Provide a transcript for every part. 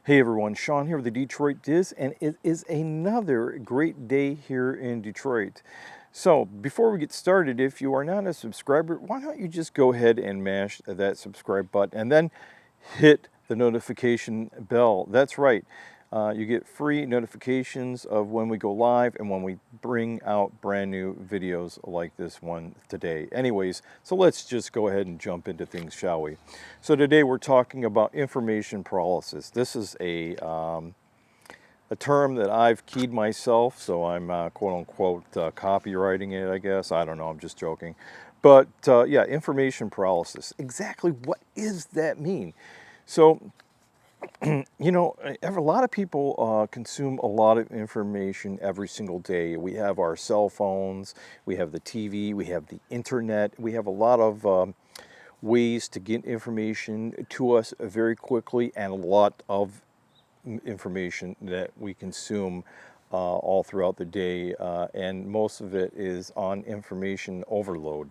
Hey everyone, Sean here with the Detroit Diz, and it is another great day here in Detroit. So, before we get started, if you are not a subscriber, why don't you just go ahead and mash that subscribe button and then hit the notification bell. That's right. You get free notifications of when we go live and when we bring out brand new videos like this one today. Anyways, so let's just go ahead and jump into things, shall we? So today we're talking about information paralysis. This is a term that I've keyed myself, so I'm quote unquote copywriting it, I guess. I don't know, I'm just joking. But yeah, information paralysis. Exactly what does that mean? So, you know, a lot of people consume a lot of information every single day. We have our cell phones, we have the TV, we have the internet, we have a lot of ways to get information to us very quickly, and a lot of information that we consume all throughout the day, and most of it is on information overload,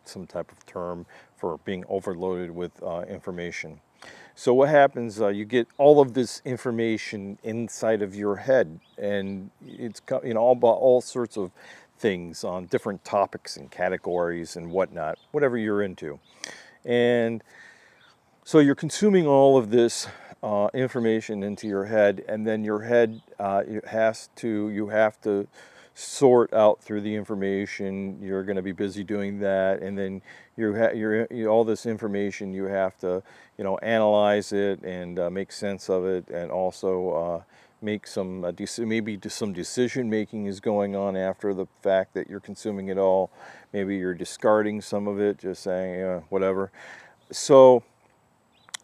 some type of term for being overloaded with information. So what happens, you get all of this information inside of your head, and it's all about all sorts of things on different topics and categories and whatnot, whatever you're into. And so you're consuming all of this information into your head, and then your head you have to sort out through the information. You're going to be busy doing that, and then all this information you have to analyze it and make sense of it, and also make some maybe some decision making is going on after the fact that you're consuming it all. Maybe you're discarding some of it, just saying whatever. So,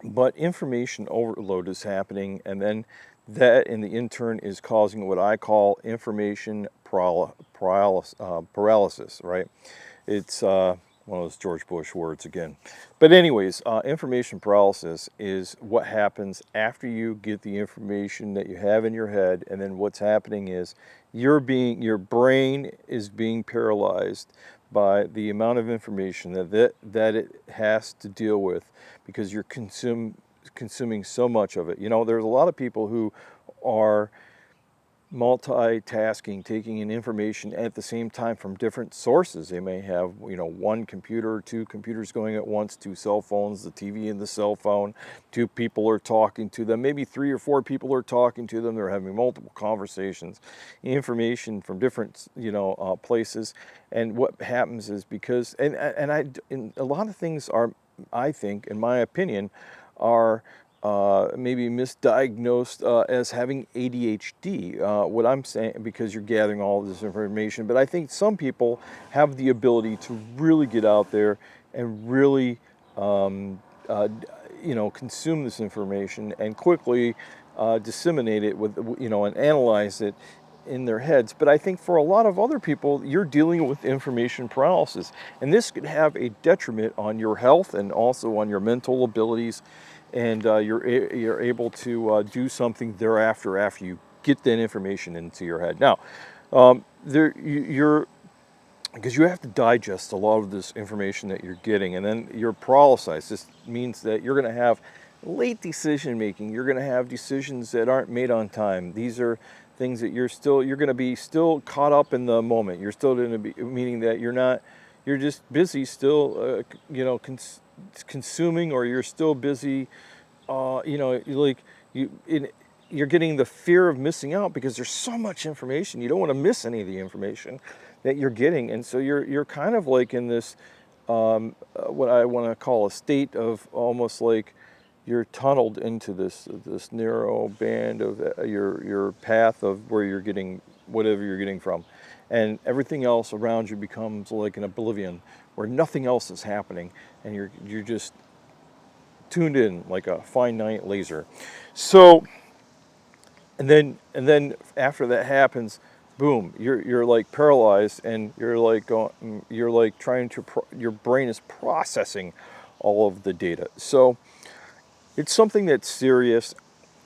but information overload is happening, and then that in turn is causing what I call information paralysis, right? It's one of those George Bush words again. But anyways, information paralysis is what happens after you get the information that you have in your head, and then what's happening is your brain is being paralyzed by the amount of information that it has to deal with, because you're consuming so much of it. You know, there's a lot of people who are multitasking, taking in information at the same time from different sources. They may have, one computer or two computers going at once, two cell phones, the TV and the cell phone, two people are talking to them, maybe three or four people are talking to them, they're having multiple conversations, information from different, places. And what happens is, because, and a lot of things are, I think, in my opinion, are maybe misdiagnosed as having ADHD. What I'm saying, because you're gathering all this information, but I think some people have the ability to really get out there and really, consume this information and quickly disseminate it with, and analyze it in their heads. But I think for a lot of other people, you're dealing with information paralysis, and this could have a detriment on your health and also on your mental abilities, and you're able to do something thereafter after you get that information into your head. Now, you're because you have to digest a lot of this information that you're getting, and then you're paralyzed. This means that you're going to have late decision making. You're going to have decisions that aren't made on time. These are things that you're going to be still caught up in the moment. You're still going to be, meaning that you're just busy still, consuming, or you're still busy, you're getting the fear of missing out, because there's so much information. You don't want to miss any of the information that you're getting, and so you're kind of like in this what I want to call a state of almost like you're tunneled into this narrow band of your path of where you're getting whatever you're getting from, and everything else around you becomes like an oblivion where nothing else is happening, and you're just tuned in like a finite laser. So, and then after that happens, boom, you're like paralyzed, and you're like trying to your brain is processing all of the data. So it's something that's serious,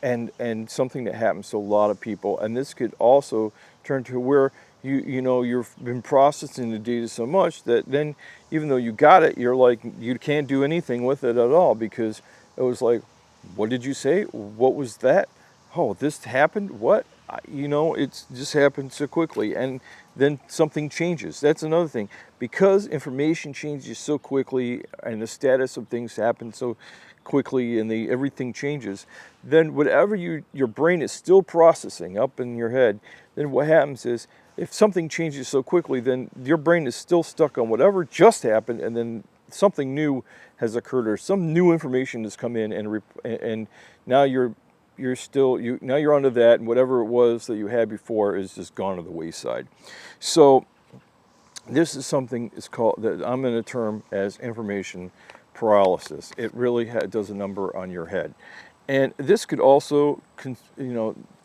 and something that happens to a lot of people. And this could also turn to where you've been processing the data so much that then, even though you got it, you're like, you can't do anything with it at all, because it was like, what did you say? What was that? oh, this happened? What? You know, it's just happened so quickly. And then something changes. That's another thing. Because information changes so quickly and the status of things happen so quickly and everything changes, then whatever your brain is still processing up in your head, then what happens is if something changes so quickly, then your brain is still stuck on whatever just happened, and then something new has occurred or some new information has come in, and now you're still now you're onto that, and whatever it was that you had before is just gone to the wayside. So this is something is called that I'm going to term as information paralysis. It really does a number on your head, and this could also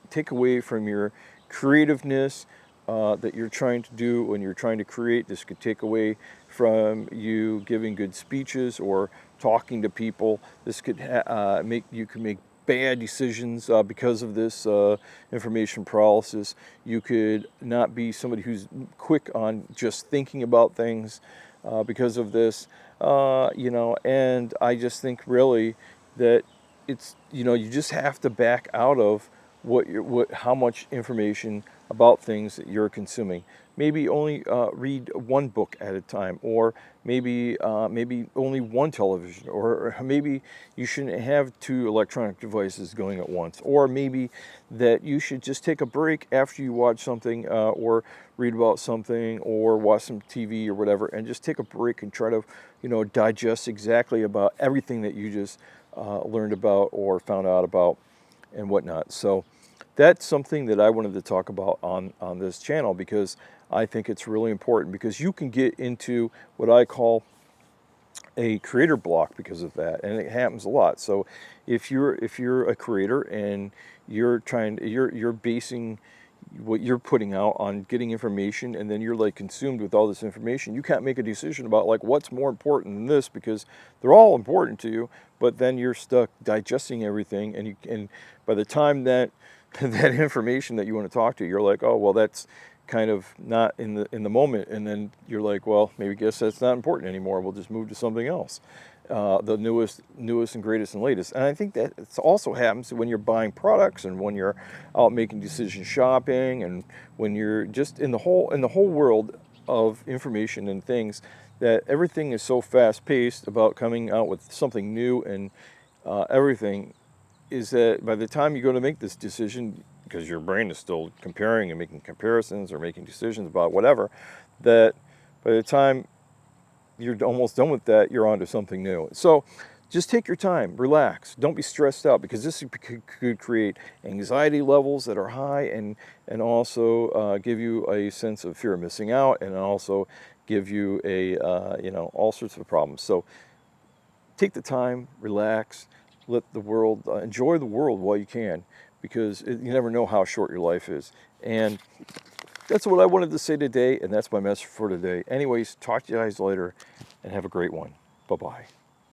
take away from your creativeness that you're trying to do when you're trying to create. This could take away from you giving good speeches or talking to people. This could make bad decisions because of this information paralysis. You could not be somebody who's quick on just thinking about things because of this. And I just think really that it's, you just have to back out of how much information about things that you're consuming. Maybe only read one book at a time, or maybe only one television, or maybe you shouldn't have two electronic devices going at once, or maybe that you should just take a break after you watch something or read about something or watch some TV or whatever, and just take a break and try to digest exactly about everything that you just learned about or found out about and whatnot. So that's something that I wanted to talk about on this channel, because I think it's really important, because you can get into what I call a creator block because of that, and it happens a lot. So if you're a creator and you're basing what you're putting out on getting information, and then you're like consumed with all this information, you can't make a decision about like what's more important than this, because they're all important to you, but then you're stuck digesting everything, and by the time that that information that you want to talk to, you're like, oh well, that's kind of not in the moment, and then you're like, well, maybe guess that's not important anymore, we'll just move to something else, the newest and greatest and latest. And I think that it also happens when you're buying products, and when you're out making decision shopping, and when you're just in the whole world of information and things, that everything is so fast paced about coming out with something new, and everything is that by the time you go to make this decision, because your brain is still comparing and making comparisons or making decisions about whatever, that by the time you're almost done with that, you're on to something new. So just take your time, relax, don't be stressed out, because this could create anxiety levels that are high, and also give you a sense of fear of missing out, and also give you a all sorts of problems. So take the time, relax, let the world, enjoy the world while you can, because you never know how short your life is. And that's what I wanted to say today, and that's my message for today. Anyways, talk to you guys later, and have a great one. Bye-bye.